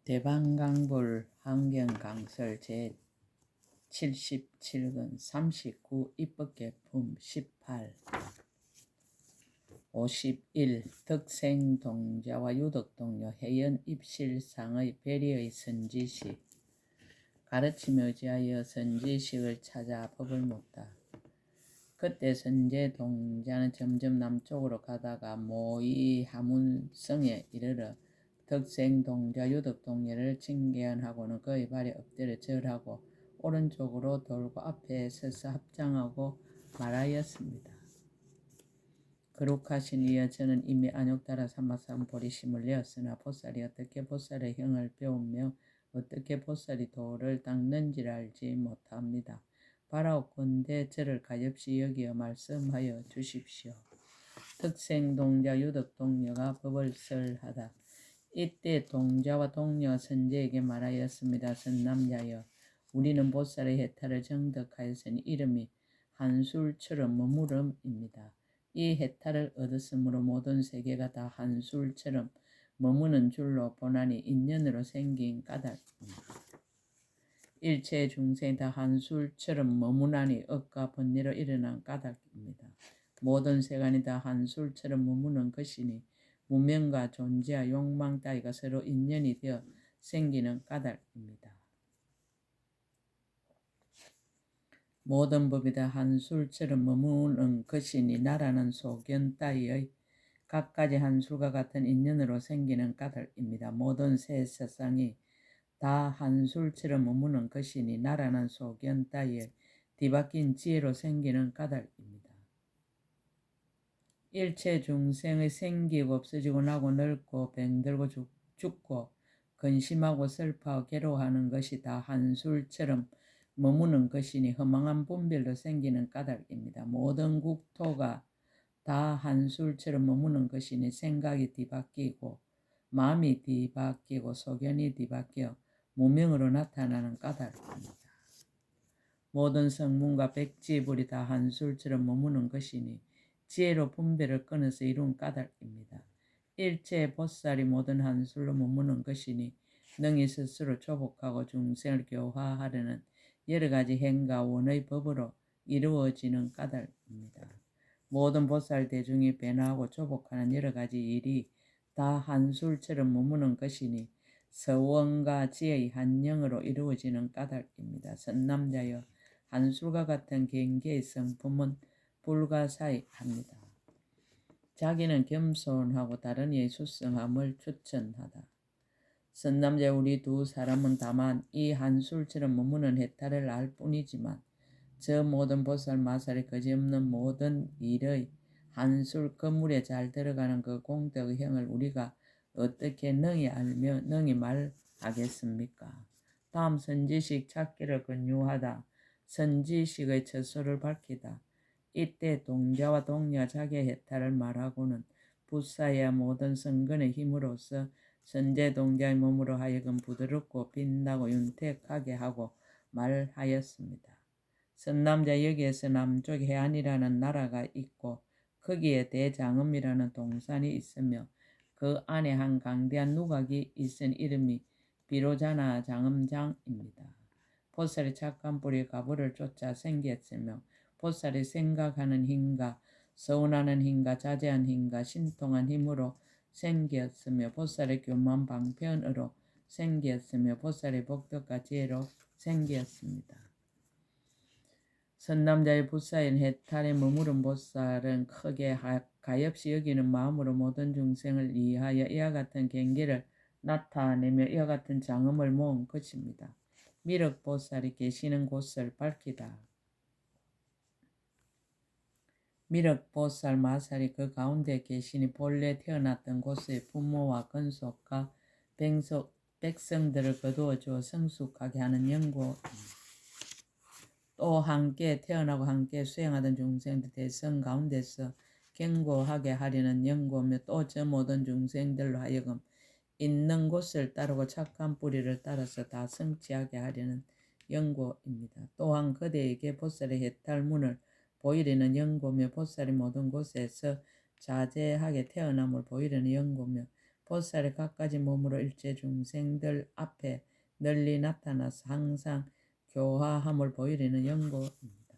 대방강불 환경강설 제77권 39 입법개품 18 51 덕생동자와 유덕동료 해연 입실상의 배리의 선지식 가르침에 의지하여 선지식을 찾아 법을 묻다. 그때 선제동자는 점점 남쪽으로 가다가 모이 하문성에 이르러 덕생동자 유덕동자를 징계하고는 그의 발에 엎드려 절하고 오른쪽으로 돌고 앞에 서서 합장하고 말하였습니다. 거룩하신 이여, 저는 이미 안욕따라 삼아삼 보리심을 내었으나 보살이 어떻게 보살의 형을 배우며 어떻게 보살이 도를 닦는지를 알지 못합니다. 바라옵건대 저를 가엾이 여기어 말씀하여 주십시오. 덕생동자 유덕동료가 법을 설하다. 이때 동자와 동료가 선제에게 말하였습니다. 선남자여, 우리는 보살의 해탈을 정덕하였으니 이름이 한술처럼 머무름입니다. 이 해탈을 얻었으므로 모든 세계가 다 한술처럼 머무는 줄로 보나니 인연으로 생긴 까닭입니다. 일체 중생이 다 한술처럼 머무나니 억과 번뇌로 일어난 까닭입니다. 모든 세간이 다 한술처럼 머무는 것이니 무명과 존재와 욕망 따위가 서로 인연이 되어 생기는 까닭입니다. 모든 법이 다 한술처럼 머무는 것이니 나라는 소견 따위의 각가지 한술과 같은 인연으로 생기는 까닭입니다. 모든 새 세상이 다 한술처럼 머무는 것이니 나라는 소견 따위의 뒤바뀐 지혜로 생기는 까닭입니다. 일체 중생의 생기고 없어지고 나고 늙고 병들고 죽고 근심하고 슬퍼하고 괴로워하는 것이 다 한술처럼 머무는 것이니 허망한 분별로 생기는 까닭입니다. 모든 국토가 다 한술처럼 머무는 것이니 생각이 뒤바뀌고 마음이 뒤바뀌고 소견이 뒤바뀌어 무명으로 나타나는 까닭입니다. 모든 성문과 백지불이 다 한술처럼 머무는 것이니 지혜로 분별을 끊어서 이룬 까닭입니다. 일체 보살이 모든 한술로 머무는 것이니 능히 스스로 조복하고 중생을 교화하려는 여러 가지 행과 원의 법으로 이루어지는 까닭입니다. 모든 보살 대중이 변화하고 조복하는 여러 가지 일이 다 한술처럼 머무는 것이니 서원과 지혜의 한영으로 이루어지는 까닭입니다. 선남자여, 한술과 같은 경계의 성품은 불가사의합니다. 자기는 겸손하고 다른 이의 수성함을 추천하다. 선남자, 우리 두 사람은 다만 이 한술처럼 머무는 해탈을 알 뿐이지만 저 모든 보살 마살이 거짓없는 모든 일의 한술 건물에 잘 들어가는 그 공덕의 형을 우리가 어떻게 능히 알며 능히 말하겠습니까? 다음 선지식 찾기를 권유하다. 선지식의 처소를 밝히다. 이때 동자와 동료가 자기의 해탈을 말하고는 부사야 모든 성근의 힘으로써 선제동자의 몸으로 하여금 부드럽고 빛나고 윤택하게 하고 말하였습니다. 선남자, 여기에서 남쪽 해안이라는 나라가 있고 거기에 대장음이라는 동산이 있으며 그 안에 한 강대한 누각이 있은 이름이 비로자나 장음장입니다. 보살이 착한 뿌리 가부를 쫓아 생겼으며 보살이 생각하는 힘과 서운하는 힘과 자제한 힘과 신통한 힘으로 생겼으며 보살의 교만 방편으로 생겼으며 보살의 복덕과 지혜로 생겼습니다. 선남자의 부사인 해탈에 머무른 보살은 크게 가엾이 여기는 마음으로 모든 중생을 이해하여 이와 같은 경계를 나타내며 이와 같은 장엄을 모은 것입니다. 미륵보살이 계시는 곳을 밝히다. 미륵보살 마살이 그 가운데 계시니 본래 태어났던 곳의 부모와 근속과 백성들을 거두어 주어 성숙하게 하는 연고입니다. 또 함께 태어나고 함께 수행하던 중생들 대성 가운데서 견고하게 하려는 연고며 또 저 모든 중생들로 하여금 있는 곳을 따르고 착한 뿌리를 따라서 다 성취하게 하려는 연고입니다. 또한 그대에게 보살의 해탈문을 보이려는 연고며 보살이 모든 곳에서 자제하게 태어남을 보이려는 연고며 보살이 갖가지 몸으로 일체 중생들 앞에 널리 나타나서 항상 교화함을 보이려는 연고입니다.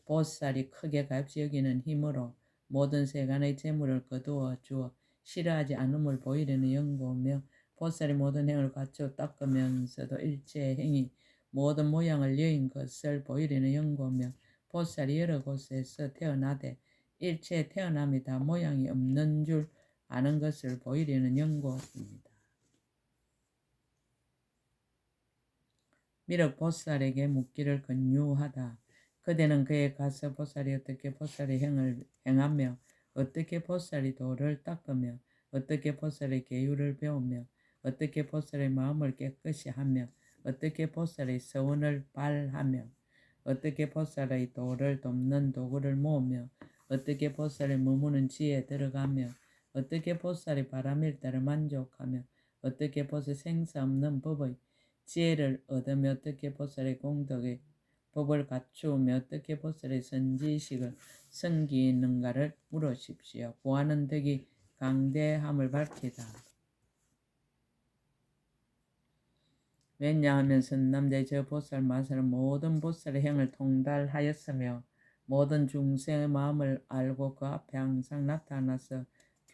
보살이 크게 값지 여기는 힘으로 모든 세간의 재물을 거두어 주어 싫어하지 않음을 보이려는 연고며 보살이 모든 행을 갖추어 닦으면서도 일체의 행이 모든 모양을 여인 것을 보이려는 연고며 보살이 여러 곳에서 태어나되 일체 태어남이 다 모양이 없는 줄 아는 것을 보이려는 연고입니다. 미륵 보살에게 묻기를 권유하다. 그대는 그에 가서 보살이 어떻게 보살의 행을 행하며 어떻게 보살이 도를 닦으며 어떻게 보살의 계율을 배우며 어떻게 보살의 마음을 깨끗이 하며 어떻게 보살의 서원을 발하며 어떻게 보살의 도를 돕는 도구를 모으며 어떻게 보살의 머무는 지에 들어가며 어떻게 보살의 바람일 따라 만족하며 어떻게 보살 생사 없는 법의 지혜를 얻으며 어떻게 보살의 공덕의 법을 갖추며 어떻게 보살의 선지식을 섬기는가를 물으십시오. 구하는 덕이 강대함을 밝히다. 왜냐하면 선남자의 저 보살 마살은 모든 보살의 행을 통달하였으며 모든 중생의 마음을 알고 그 앞에 항상 나타나서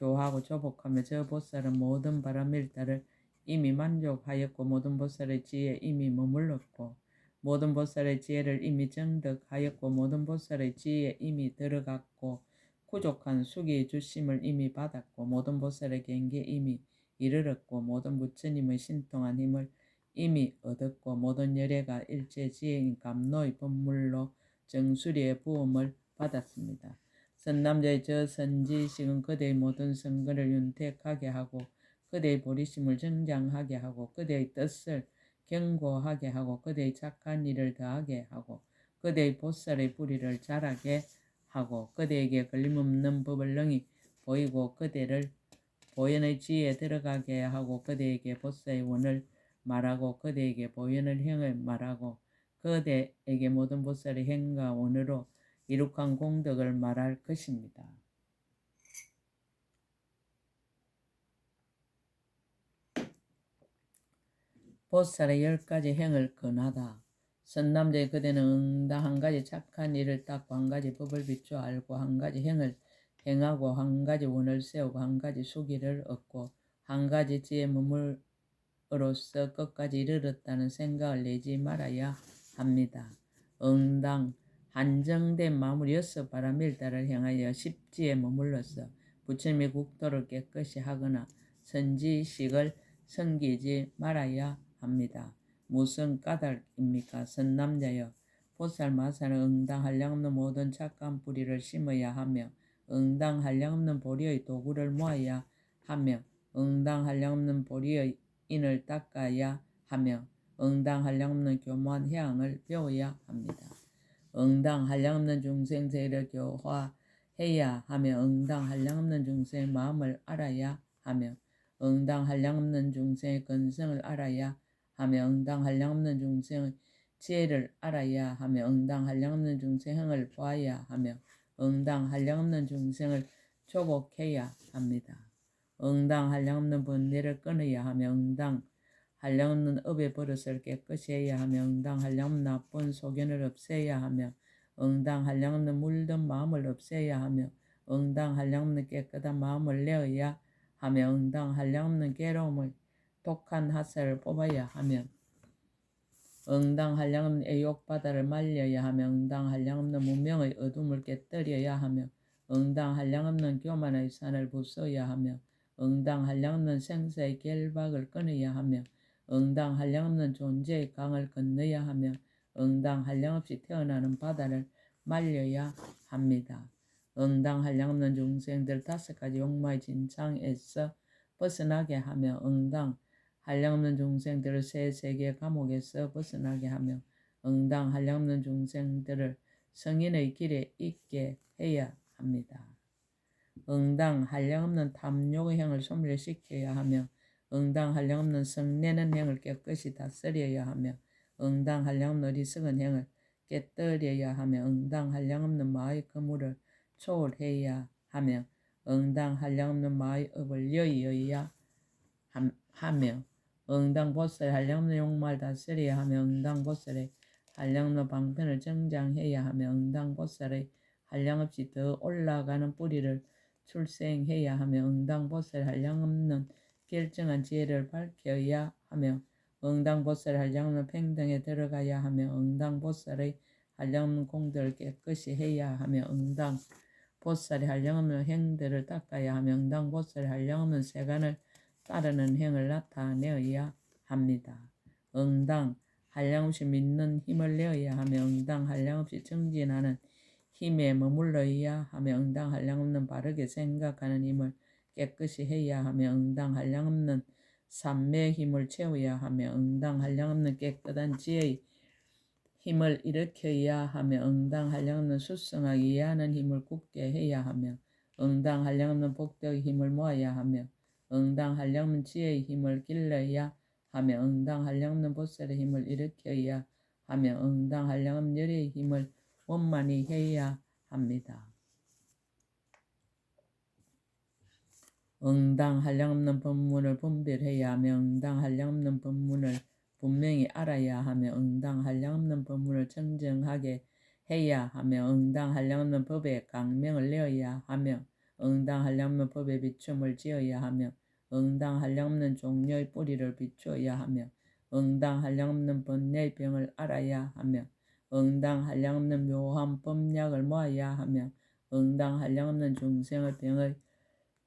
교하고 조복하며 저 보살은 모든 바람일다를 이미 만족하였고 모든 보살의 지혜에 이미 머물렀고 모든 보살의 지혜를 이미 정득하였고 모든 보살의 지혜에 이미 들어갔고 부족한 수기 주심을 이미 받았고 모든 보살의 경계에 이미 이르렀고 모든 부처님의 신통한 힘을 이미 얻었고 모든 열애가 일체 지혜인 감노의 법물로 정수리의 부음을 받았습니다. 선남자의 저 선지식은 그대의 모든 선거를 윤택하게 하고 그대의 보리심을 정장하게 하고 그대의 뜻을 견고하게 하고 그대의 착한 일을 더하게 하고 그대의 보살의 불의를 자라게 하고 그대에게 걸림없는 법을 능히 보이고 그대를 보현의 지혜에 들어가게 하고 그대에게 보살의 원을 말하고 그대에게 보현의 행을 말하고 그대에게 모든 보살의 행과 원으로 이룩한 공덕을 말할 것입니다. 보살의 10가지 행을 권하다. 선남자의 그대는 응당 한 가지 착한 일을 닦고 한 가지 법을 비추어 알고 한 가지 행을 행하고 한 가지 원을 세우고 한 가지 수기를 얻고 한 가지 지혜 머물로써 끝까지 이르렀다는 생각을 내지 말아야 합니다. 응당 한정된 마음으로 6바람일다를 행하여 10지에 머물러서 부처님의 국토를 깨끗이 하거나 선지식을 섬기지 말아야 합니다. 무슨 까닭입니까? 선남자여 보살 마살은 응당 한량없는 모든 착한 뿌리를 심어야 하며 응당 한량없는 보리의 도구를 모아야 하며 응당 한량없는 보리의 인을 닦아야 하며 응당 한량없는 교묘한 해양을 배워야 합니다. 응당 한량없는 중생 세를 교화해야 하며 응당 한량없는 중생의 마음을 알아야 하며 응당 한량없는 중생의 근성을 알아야 하며 응당 한량없는 중생의 지혜를 알아야 하며 응당 한량없는 중생을 보아야 하며 응당 한량없는 중생을 조복해야 합니다. 응당 한량없는 번뇌를 끊어야 하며 응당 한량없는 업의 버릇을 깨끗이 해야 하며 응당 한량없는 나쁜 소견을 없애야 하며 응당 한량없는 물든 마음을 없애야 하며 응당 한량없는 깨끗한 마음을 내어야 하며 응당 한량없는 괴로움을 독한 하살을 뽑아야 하며 응당 한량없는 애욕바다를 말려야 하며 응당 한량없는 무명의 어둠을 깨뜨려야 하며 응당 한량없는 교만의 산을 부숴야 하며 응당 한량없는 생사의 결박을 끊어야 하며 응당 한량없는 존재의 강을 건너야 하며 응당 한량없이 태어나는 바다를 말려야 합니다. 응당 한량없는 중생들 5가지 욕망의 진창에서 벗어나게 하며 응당 한량없는 중생들을 새 세계의 감옥에서 벗어나게 하며 응당 한량없는 중생들을 성인의 길에 있게 해야 합니다. 응당 한량없는 탐욕의 행을 소멸시켜야 하며 응당 한량없는 성내는 행을 깨끗이 다스려야 하며 응당 한량없는 어리석은 행을 깨뜨려야 하며 응당 한량없는 마의 거물을 초월해야 하며 응당 한량없는 마의 업을 여의어야 하며 응당보살 한량없는 욕망을 다스려야 하며 응당보살의 한량없는 방편을 정장해야 하며 응당보살의 한량없이 더 올라가는 뿌리를 출생해야 하며 응당보살 한량없는 결정한 지혜를 밝혀야 하며 응당보살 한량없는 평등에 들어가야 하며 응당보살의 한량없는 공덕을 깨끗이 해야 하며 응당보살의 한량없는 행들을 닦아야 하며 응당보살의 한량없는 세간을 따르는 행을 나타내어야 합니다. 응당 한량없이 믿는 힘을 내어야 하며 응당 한량없이 정진하는 힘에 머물러야 하며 응당 한량없는 바르게 생각하는 힘을 깨끗이 해야 하며 응당 한량없는 삼매의 힘을 채워야 하며 응당 한량없는 깨끗한 지혜의 힘을 일으켜야 하며 응당 한량없는 수성하기 이해하는 힘을 굳게 해야 하며 응당 한량없는 복덕의 힘을 모아야 하며 응당 한량없는 지혜의 힘을 길러야 하며 응당 한량없는 보살의 힘을 일으켜야 하며 응당 한량없는 열의 힘을 원만히 해야 합니다. 응당 한량없는 법문을 분별해야 하며 응당 한량없는 법문을 분명히 알아야 하며 응당 한량없는 법문을 청정하게 해야 하며 응당 한량없는 법에 강명을 내어야 하며 응당 한량없는 법에 비춤을 지어야 하며 응당 한량없는 종려의 뿌리를 비추어야 하며 응당 한량없는 번뇌의 병을 알아야 하며 응당 한량없는 묘한 법약을 모아야 하며 응당 한량없는 중생의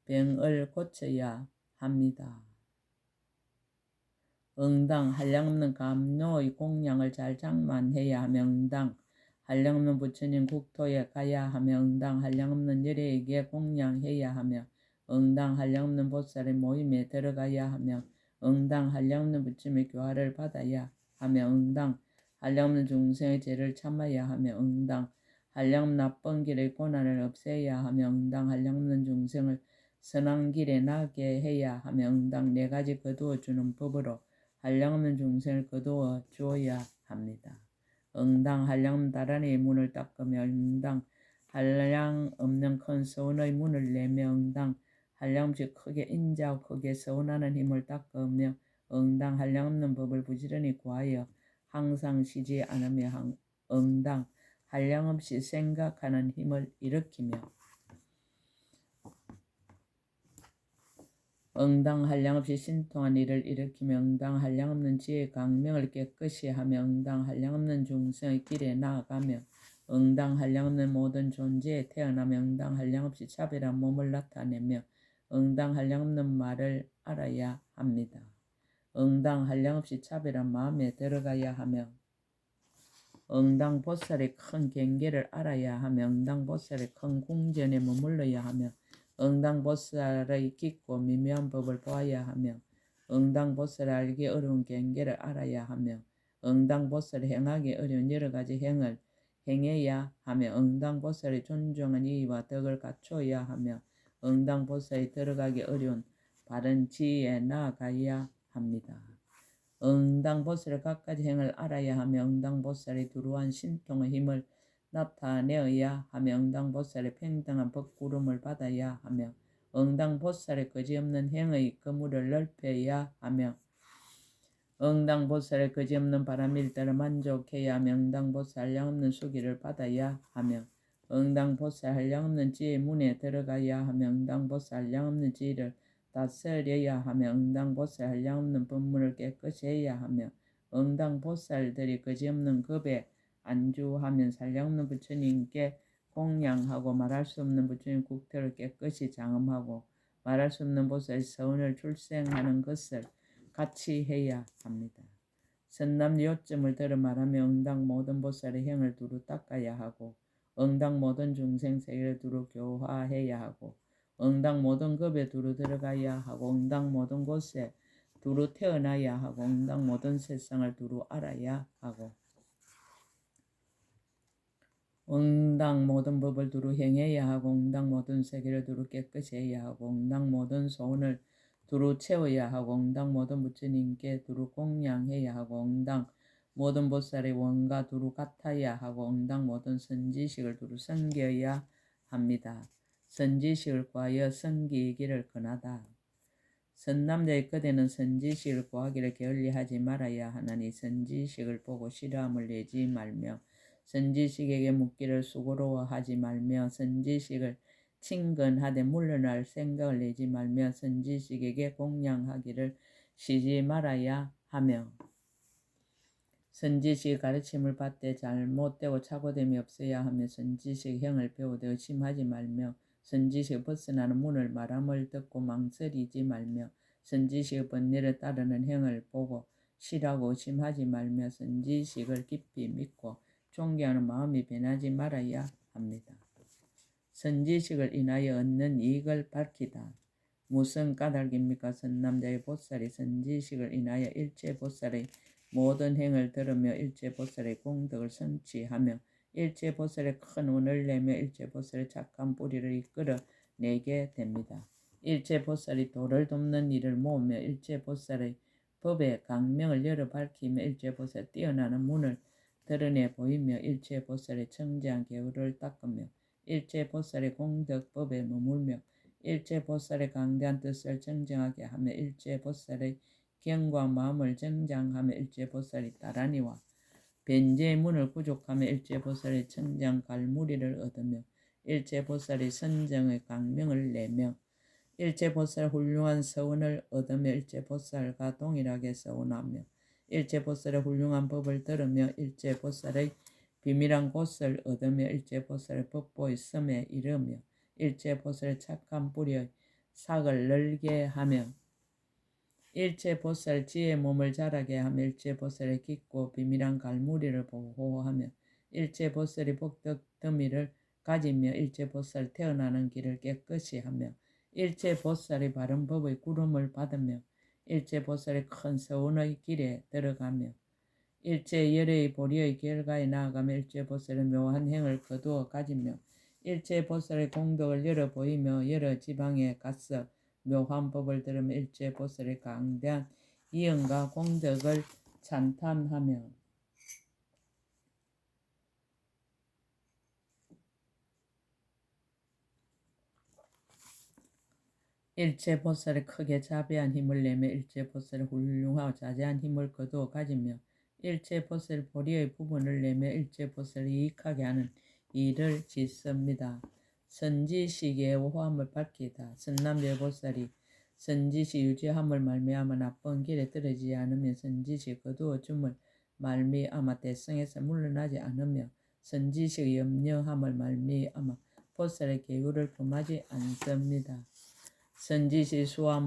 병을 고쳐야 합니다. 응당 한량없는 감로의 공양을 잘 장만해야 하며 응당 한량없는 부처님 국토에 가야 하며 응당 한량없는 열애에게 공양해야 하며 응당 한량없는 보살의 모임에 들어가야 하며 응당 한량없는 부처님의 교화를 받아야 하며 응당 한량없는 중생의 죄를 참아야 하며 응당 한량없는 나쁜 길의 고난을 없애야 하며 응당 한량없는 중생을 선한 길에 나게 해야 하며 응당 네 가지 거두어 주는 법으로 한량없는 중생을 거두어 주어야 합니다. 응당 한량없는 다란의 문을 닦으며 응당 한량없는 큰 서운의 문을 내며 응당 한량없이 크게 인자하고 크게 서운하는 힘을 닦으며 응당 한량없는 법을 부지런히 구하여 항상 쉬지 않으며 응당 한량없이 생각하는 힘을 일으키며 응당 한량없이 신통한 일을 일으키며 응당 한량없는 지혜의 강명을 깨끗이 하며 응당 한량없는 중생의 길에 나아가며 응당 한량없는 모든 존재에 태어나며 응당 한량없이 차별한 몸을 나타내며 응당 한량없는 말을 알아야 합니다. 응당 한량없이 차별한 마음에 들어가야 하며 응당 보살의 큰 경계를 알아야 하며 응당 보살의 큰 궁전에 머물러야 하며 응당 보살의 깊고 미묘한 법을 보아야 하며 응당 보살의 알기 어려운 경계를 알아야 하며 응당 보살의 행하기 어려운 여러 가지 행을 행해야 하며 응당 보살의 존중한 이의와 덕을 갖추어야 하며 응당 보살이 들어가기 어려운 바른 지혜에 나아가야 합니다. 응당 보살의 각가지 행을 알아야 하며 응당 보살의 두루한 신통의 힘을 나타내어야 하며 응당 보살의 평등한 법구름을 받아야 하며 응당 보살의 거지없는 행의 그물을 넓혀야 하며 응당 보살의 거지없는 바람일 대로 만족해야 하며 응당 보살 한량없는 수기를 받아야 하며 응당 보살 한량없는 지혜의 문에 들어가야 하며 응당 보살 한량없는 지혜를 다스려야 하며 응당 보살 한량없는 법문을 깨끗이 해야 하며 응당 보살들이 거지없는 겁에 안주하면 한량없는 부처님께 공양하고 말할 수 없는 부처님 국토를 깨끗이 장엄하고 말할 수 없는 보살의 서원을 출생하는 것을 같이 해야 합니다. 선남 요점을 들어 말하며 응당 모든 보살의 행을 두루 닦아야 하고 응당 모든 중생 세계를 두루 교화해야 하고 응당 모든 급에 두루 들어가야 하고 응당 모든 곳에 두루 태어나야 하고 응당 모든 세상을 두루 알아야 하고 응당 모든 법을 두루 행해야 하고 응당 모든 세계를 두루 깨끗이 해야 하고 응당 모든 소원을 두루 채워야 하고 응당 모든 부처님께 두루 공양해야 하고 응당 모든 보살의 원과 두루 같아야 하고 응당 모든 선지식을 두루 섬겨야 합니다. 선지식을 구하여 섬기기를 권하다. 선남자의 그대는 선지식을 구하기를 게을리하지 말아야 하나니 선지식을 보고 싫어함을 내지 말며 선지식에게 묻기를 수고로워하지 말며 선지식을 친근하되 물러날 생각을 내지 말며 선지식에게 공양하기를 쉬지 말아야 하며 선지식 가르침을 받되 잘못되고 착오됨이 없어야 하며 선지식 형을 배우되 의심하지 말며 선지식 벗어나는 문을 말함을 듣고 망설이지 말며 선지식 번뇌를 따르는 형을 보고 싫어하고 의심하지 말며 선지식을 깊이 믿고 존경하는 마음이 변하지 말아야 합니다. 선지식을 인하여 얻는 이익을 밝히다. 무슨 까닭입니까? 선남자의 보살이 선지식을 인하여 일체보살의 모든 행을 들으며 일체보살의 공덕을 성취하며 일체보살의 큰 운을 내며 일체보살의 착한 뿌리를 이끌어 내게 됩니다. 일체보살이 도를 돕는 일을 모으며 일체보살의 법의 강명을 열어 밝히며 일체보살의 뛰어나는 문을 드러내 보이며 일체보살의 청지한 계율을 닦으며 일체보살의 공덕법에 머물며 일체보살의 강대한 뜻을 정정하게 하며 일체보살의 경과 마음을 정장하며 일체보살이 따라니와 변제의 문을 구족하며 일체보살의 청장 갈무리를 얻으며 일체보살의 선정의 강명을 내며 일체보살 훌륭한 서운을 얻으며 일체보살과 동일하게 서운하며 일체보살의 훌륭한 법을 들으며 일체보살의 비밀한 곳을 얻으며 일체보살의 법보의 섬에 이르며 일체보살의 착한 뿌리의 삭을 넓게 하며 일체보살 지혜의 몸을 자라게 하며 일체보살의 깊고 비밀한 갈무리를 보호하며 일체보살의 복덕 더미를 가지며 일체보살 태어나는 길을 깨끗이 하며 일체보살의 바른 법의 구름을 받으며 일체보살의 큰 서운의 길에 들어가며 일체 열의 보리의 결과에 나아가며 일체보살의 묘한 행을 거두어 가지며 일체보살의 공덕을 열어 보이며 여러 지방에 가서 묘한 법을 들으며 일체보살의 강대한 이연과 공덕을 찬탄하며 일체보살의 크게 자비한 힘을 내며 일체보살의 훌륭하고 자제한 힘을 거두어 가지며 일체보살 보리의 부분을 내며 일체보살을 이익하게 하는 일을 짓습니다. 선지식의 호함을 밝히다. 선남자의 보살이 선지식 유지함을 말미암아 나쁜 길에 떨어지지 않으며 선지식 거두어 줌을 말미암아 대성에서 물러나지 않으며 선지식 염려함을 말미암아 보살의 계율을 금하지 않습니다. 선지식 수와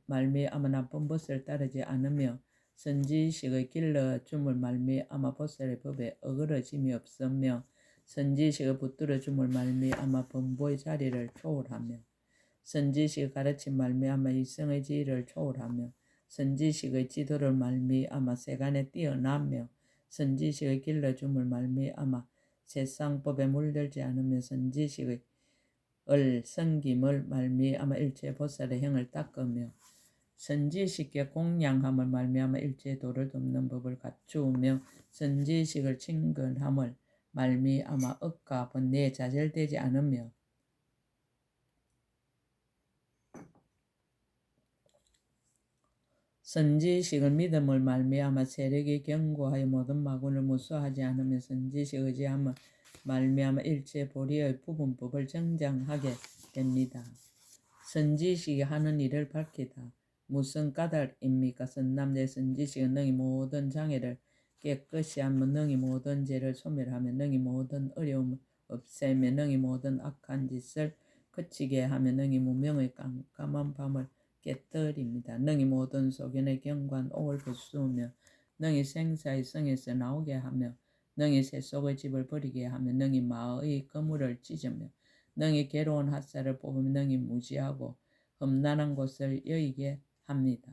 말미암아 나쁜 것을 따르지 않으며 선지식의 길러 줌을 말미암아 보살의 법에 어그러짐이 없으며 선지식을 붙들어 줌을 말미암아 범보의 자리를 초월하며 선지식의 가르침 말미암아 일성의 지위를 초월하며 선지식의 지도를 말미암아 세간에 뛰어나며 선지식의 길러 줌을 말미암아 세상법에 물들지 않으며 선지식의 섬김을 말미암아 일체보살의 형을 닦으며 선지식의 공양함을 말미암아 일체도를 돕는 법을 갖추며 선지식을 친근함을 말미암아 억과 번뇌에 좌절되지 않으며 선지식을 믿음을 말미암아 세력이 견고하여 모든 마군을 무수하지 않으며 선지식 의지함을 말미암아 일체 보리의 부분법을 정장하게 됩니다. 선지식이 하는 일을 밝히다. 무슨 까닭입니까? 선남자의 선지식은 능히 모든 장애를 깨끗이 하며 능히 모든 죄를 소멸하며 능히 모든 어려움을 없애며 능히 모든 악한 짓을 그치게 하며 능히 무명의 깜깜한 밤을 깨뜨립니다. 능히 모든 소견의 경관 옥을 부수며 능히 생사의 성에서 나오게 하며 능히 세속의 집을 버리게 하며 능히 마의 그물을 찢으며 능히 괴로운 핫살을 뽑으며 능히 무지하고 험난한 곳을 여의게 합니다.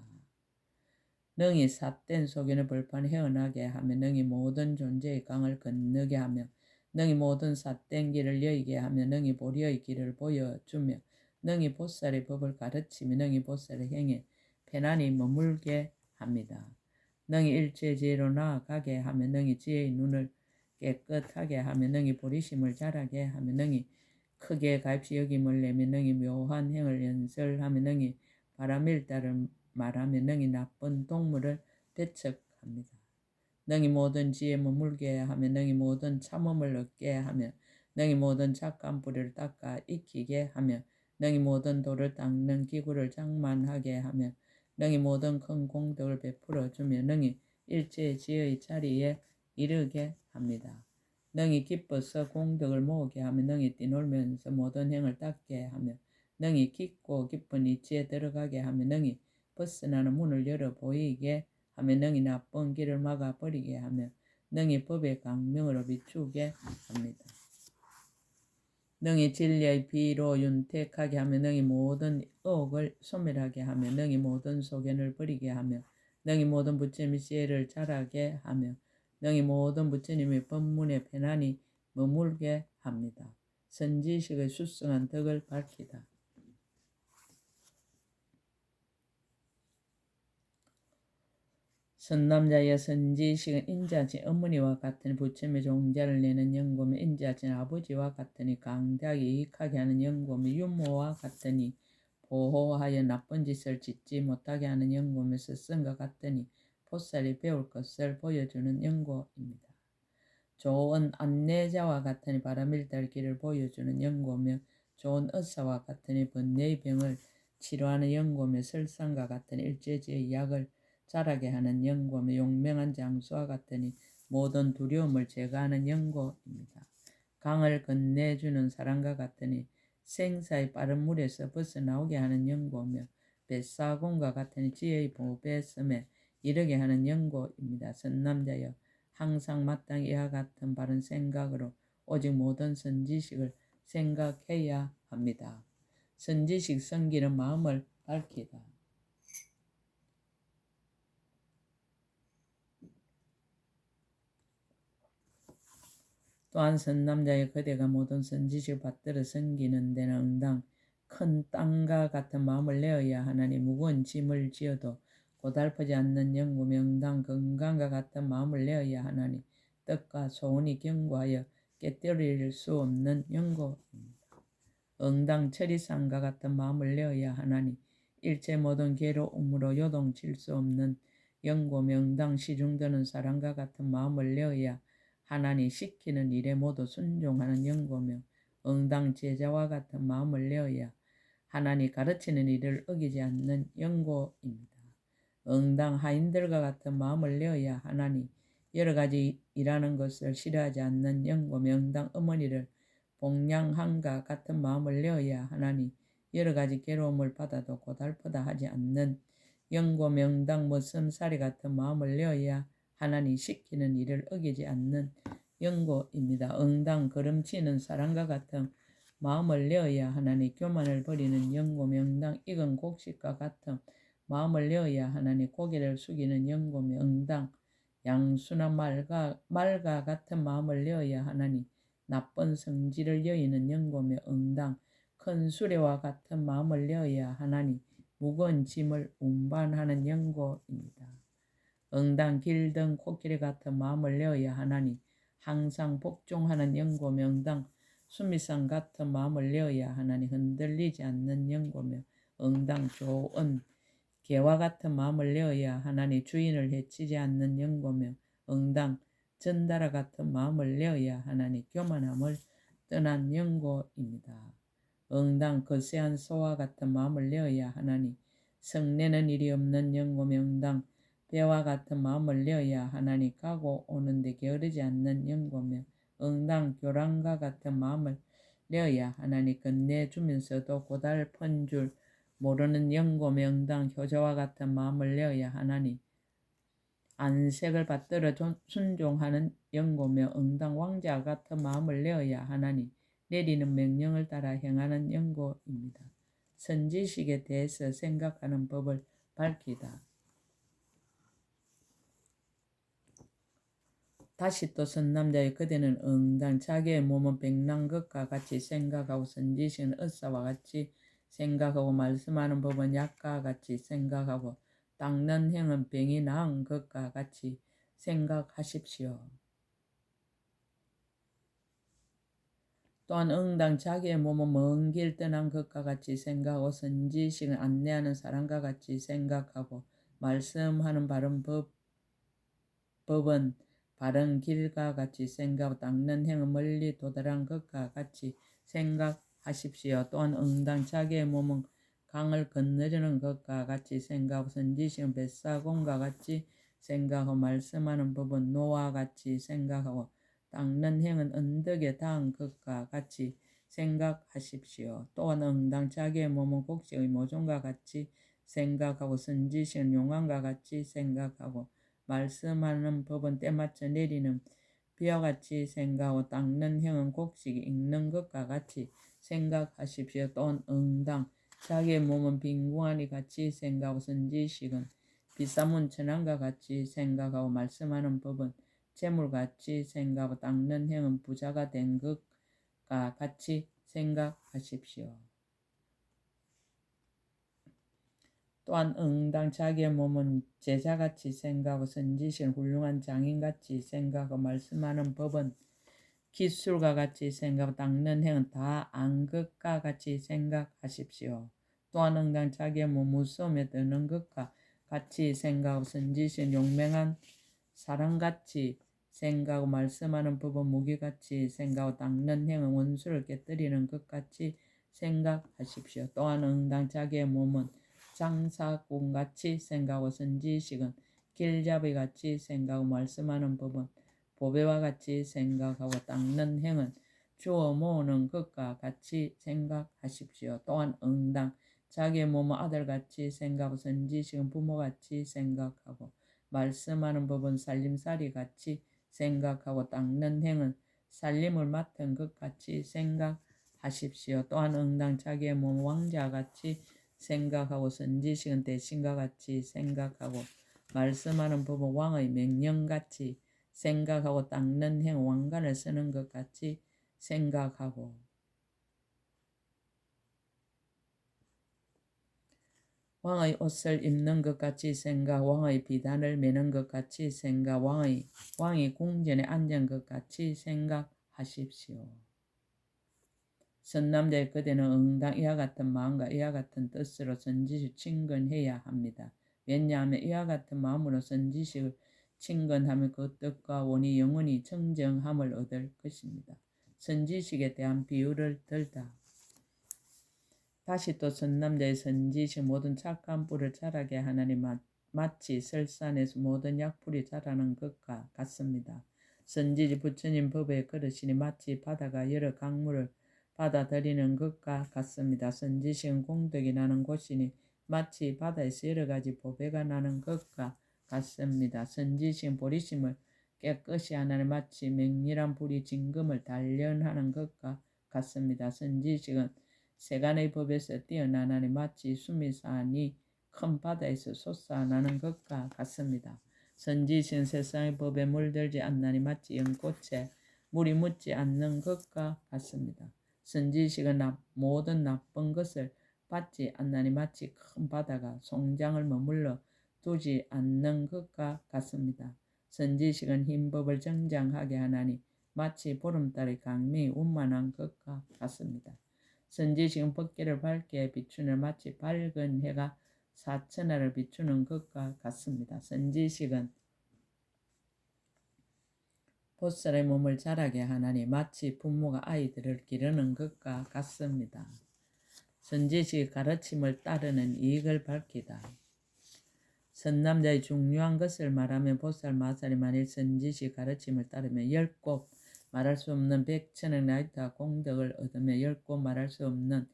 능히 삿된 소견의 벌판을 헤어나게 하며 능히 모든 존재의 강을 건너게 하며 능히 모든 삿된 길을 여의게 하며 능히 보리의 길을 보여주며 능히 보살의 법을 가르치며 능히 보살의 행에 편안히 머물게 합니다. 능히 일체지혜로 나아가게 하며 능히 지혜의 눈을 깨끗하게 하며 능히 보리심을 자라게 하며 능히 크게 가입시 여김을 내며 능히 묘한 행을 연설하며 능히 바람일다를 말하며 능히 나쁜 동물을 배척합니다. 능히 모든 지혜에 머물게 하며 능히 모든 참음을 얻게 하며 능히 모든 착한 뿌리를 닦아 익히게 하며 능히 모든 돌을 닦는 기구를 장만하게 하며 능히 모든 큰 공덕을 베풀어 주며 능히 일체의 지혜의 자리에 이르게 합니다. 능히 기뻐서 공덕을 모으게 하며 능히 뛰놀면서 모든 행을 닦게 하며 능히 깊고 깊은 이치에 들어가게 하며 능히 벗어나는 문을 열어 보이게 하며 능히 나쁜 길을 막아 버리게 하며 능히 법의 강명으로 비추게 합니다. 능히 진리의 비로 윤택하게 하며 능히 모든 의혹을 소멸하게 하며 능히 모든 소견을 버리게 하며 능히 모든 부처님의 지혜를 자라게 하며 능히 모든 부처님의 법문에 편안히 머물게 합니다. 선지식의 수승한 덕을 밝히다. 선남자의 선지식은 인자진 어머니와 같으니 부처님의 종자를 내는 영고며 인자진 아버지와 같으니 강대하게 이익하게 하는 영고며 유모와 같으니 보호하여 나쁜 짓을 짓지 못하게 하는 영고며 스승과 같으니 보살이 배울 것을 보여주는 영고입니다. 좋은 안내자와 같으니 바람일달 길을 보여주는 영고며 좋은 의사와 같으니 번뇌의 병을 치료하는 영고며 설상과 같으니 일제지의 약을 자라게 하는 영고며 용맹한 장수와 같으니 모든 두려움을 제거하는 영고입니다. 강을 건네주는 사람과 같으니 생사의 빠른 물에서 벗어나오게 하는 영고며 뱃사공과 같으니 지혜의 보배섬에 이르게 하는 영고입니다. 선남자여 항상 마땅히 이와 같은 바른 생각으로 오직 모든 선지식을 생각해야 합니다. 선지식 성기는 마음을 밝히다. 또한 선남자의 그대가 모든 선지식을 받들어 섬기는 데는 응당 큰 땅과 같은 마음을 내어야 하나니 무거운 짐을 지어도 고달프지 않는 영구 명당 건강과 같은 마음을 내어야 하나니 뜻과 소원이 견고하여 깨뜨릴 수 없는 영구입니다. 응당 철이상과 같은 마음을 내어야 하나니 일체 모든 괴로움으로 요동칠 수 없는 영구 명당 시중드는 사랑과 같은 마음을 내어야 하나니 시키는 일에 모두 순종하는 영고며 응당 제자와 같은 마음을 내어야 하나니 가르치는 일을 어기지 않는 영고입니다. 응당 하인들과 같은 마음을 내어야 하나니 여러 가지 일하는 것을 싫어하지 않는 영고며 응당 어머니를 복양함과 같은 마음을 내어야 하나니 여러 가지 괴로움을 받아도 고달프다 하지 않는 영고며 응당 머슴살이 같은 마음을 내어야 하나니 시키는 일을 어기지 않는 영고입니다. 응당 걸음치는 사람과 같은 마음을 내어야 하나니 교만을 버리는 영고며 응당 익은 곡식과 같은 마음을 내어야 하나니 고개를 숙이는 영고며 응당 양수나 말과 같은 마음을 내어야 하나니 나쁜 성질을 여의는 영고며 응당 큰 수레와 같은 마음을 내어야 하나니 무거운 짐을 운반하는 영고입니다. 응당 길든 코끼리 같은 마음을 내어야 하나니 항상 복종하는 영고며 응당 수미상 같은 마음을 내어야 하나니 흔들리지 않는 영고며 응당 좋은 개와 같은 마음을 내어야 하나니 주인을 해치지 않는 영고며 응당 전달아 같은 마음을 내어야 하나니 교만함을 떠난 영고입니다. 응당 거세한 소와 같은 마음을 내어야 하나니 성내는 일이 없는 영고며 응당 배와 같은 마음을 내어야 하나니 가고 오는데 게으르지 않는 영고며 응당 교랑과 같은 마음을 내어야 하나니 건네주면서도 고달픈 줄 모르는 영고며 응당 효자와 같은 마음을 내어야 하나니 안색을 받들어 순종하는 영고며 응당 왕자 같은 마음을 내어야 하나니 내리는 명령을 따라 행하는 영고입니다. 선지식에 대해서 생각하는 법을 밝히다. 다시 또 선남자의 그대는 응당 자기의 몸은 백난 것과 같이 생각하고 선지식은 의사와 같이 생각하고 말씀하는 법은 약과 같이 생각하고 닦는 행은 병이 나은 것과 같이 생각하십시오. 또한 응당 자기의 몸은 먼 길 떠난 것과 같이 생각하고 선지식은 안내하는 사람과 같이 생각하고 말씀하는 법은 바른 길과 같이 생각하고 닦는 행은 멀리 도달한 것과 같이 생각하십시오. 또한 응당 자기의 몸은 강을 건너려는 것과 같이 생각하고 선지식은 벳사공과 같이 생각하고 말씀하는 법은 노와 같이 생각하고 닦는 행은 언덕에 닿은 것과 같이 생각하십시오. 또한 응당 자기의 몸은 곡식의 모종과 같이 생각하고 선지식은 용암과 같이 생각하고 말씀하는 법은 때맞춰 내리는 비와 같이 생각하고 닦는 행은 곡식이 익는 것과 같이 생각하십시오. 또한 응당 자기의 몸은 빈궁하니 같이 생각하고 선지식은 비싸문 천한과 같이 생각하고 말씀하는 법은 재물같이 생각하고 닦는 행은 부자가 된 것과 같이 생각하십시오. 또한 응당 자기의 몸은 제자같이 생각하고 선지식은 훌륭한 장인같이 생각하고 말씀하는 법은 기술과 같이 생각하고 닦는 행은 다 안 것과 같이 생각하십시오. 또한 응당 자기의 몸 무서움에 드는 것과 같이 생각하고 선지식은 용맹한 사람같이 생각하고 말씀하는 법은 무기같이 생각하고 닦는 행은 원수를 깨뜨리는 것 같이 생각하십시오. 또한 응당 자기의 몸은 장사꾼같이 생각하고 선지식은 길잡이같이 생각하고 말씀하는 법은 보배와 같이 생각하고 닦는 행은 주워 모으는 것과 같이 생각하십시오. 또한 응당 자기의 몸은 아들같이 생각하고 선지식은 부모같이 생각하고 말씀하는 법은 살림살이같이 생각하고 닦는 행은 살림을 맡은 것 같이 생각하십시오. 또한 응당 자기의 몸은 왕자같이 생각하고 선지식은 대신과 같이 생각하고 말씀하는 법은 왕의 명령같이 생각하고 닦는 행 왕관을 쓰는 것 같이 생각하고 왕의 옷을 입는 것 같이 생각, 왕의 비단을 매는 것 같이 생각, 왕이 궁전에 앉은 것 같이 생각하십시오. 선남자의 그대는 응당 이와 같은 마음과 이와 같은 뜻으로 선지식 친근해야 합니다. 왜냐하면 이와 같은 마음으로 선지식을 친근하면 그 뜻과 원이 영원히 청정함을 얻을 것입니다. 선지식에 대한 비유를 들다. 다시 또 선남자의 선지식 모든 착한 뿔을 자라게 하나니 마치 설산에서 모든 약풀이 자라는 것과 같습니다. 선지식 부처님 법의 그릇이니 마치 바다가 여러 강물을 받아들이는 것과 같습니다. 선지식은 공덕이 나는 곳이니 마치 바다에서 여러 가지 보배가 나는 것과 같습니다. 선지식은 보리심을 깨끗이 하나니 마치 맹렬한 불이 진금을 단련하는 것과 같습니다. 선지식은 세간의 법에서 뛰어나나니 마치 수미산이 큰 바다에서 솟아나는 것과 같습니다. 선지식은 세상의 법에 물들지 않나니 마치 연꽃에 물이 묻지 않는 것과 같습니다. 선지식은 모든 나쁜 것을 받지 않나니 마치 큰 바다가 송장을 머물러 두지 않는 것과 같습니다. 선지식은 흰 법을 정장하게 하나니 마치 보름달의 강명이 운만한 것과 같습니다. 선지식은 법계를 밝게 비추는 마치 밝은 해가 사천하를 비추는 것과 같습니다. 선지식은 보살의 몸을 자라게 하나니 마치 부모가 아이들을 기르는 것과 같습니다. 선지식의 가르침을 따르는 이익을 밝히다. 선남자의 중요한 것을 말하면 보살 마살이 만일 선지식 가르침을 따르면 10곳 말할 수 없는 100천억 나유타 공덕을 얻으며 10곳 말할 수 없는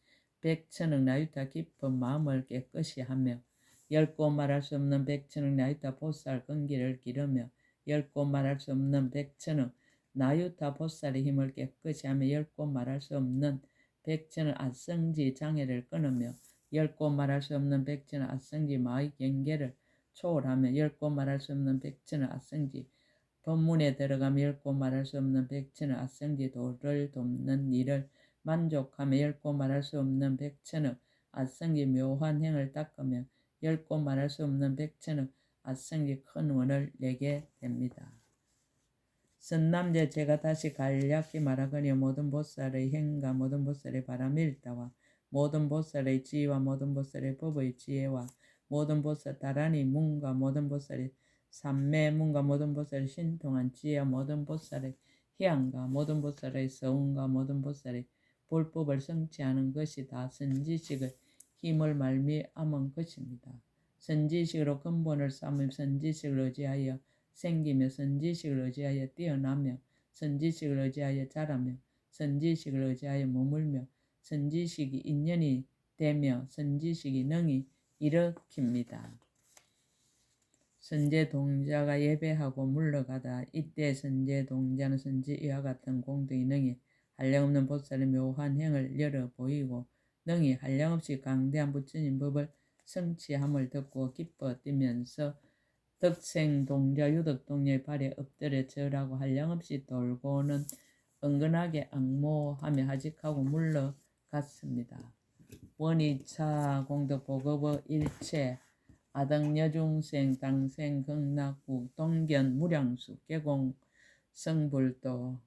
100천억 나유타 깊은 마음을 깨끗이 하며 10곳 말할 수 없는 100천억 나유타 보살 근기를 기르며 10곳 말할 수 없는 100천억 나유타 보살의 힘을 깨끗이 하며 10곳 말할 수 없는 100천억 아성지 장애를 끊으며 10곳 말할 수 없는 100천억 아성지 마의 경계를 초월하며 10곳 말할 수 없는 100천억 아성지 법문에 들어가며 10곳 말할 수 없는 100천억 아성지 도를 돕는 일을 만족하며 10곳 말할 수 없는 100천억 아성지 묘한 행을 닦으며 10곳 말할 수 없는 100천억 아성지 큰 원을 내게 됩니다. 선남제 제가 다시 간략히 말하거니 모든 보살의 행과 모든 보살의 바람일다와 모든 보살의 지와 모든 보살의 법의 지혜와 모든 보살 다란히 문과 모든 보살의 삼매 문과 모든 보살의 신통한 지혜와 모든 보살의 희양과 모든 보살의 서운과 모든 보살의 불법을 성취하는 것이 다 선지식의 힘을 말미암은 것입니다. 선지식으로 근본을 삼으며 선지식을 의지하여 생기며 선지식을 의지하여 뛰어나며 선지식을 의지하여 자라며 선지식을 의지하여 머물며 선지식이 인연이 되며 선지식이 능히 일으킵니다. 선제동자가 예배하고 물러가다 이때 선제동자는 선지 이와 같은 공덕이 능히 한량없는 보살의 묘한 행을 열어 보이고 능히 한량없이 강대한 부처님 법을 성취함을 듣고 기뻐 뛰면서 덕생동자 유덕동자의 발에 엎드려 절하고 한량없이 돌고는 은근하게 악모하며 하직하고 물러갔습니다. 원이차 공덕보급의 일체 아덕여중생 당생 극락국 동견 무량수 계공 성불도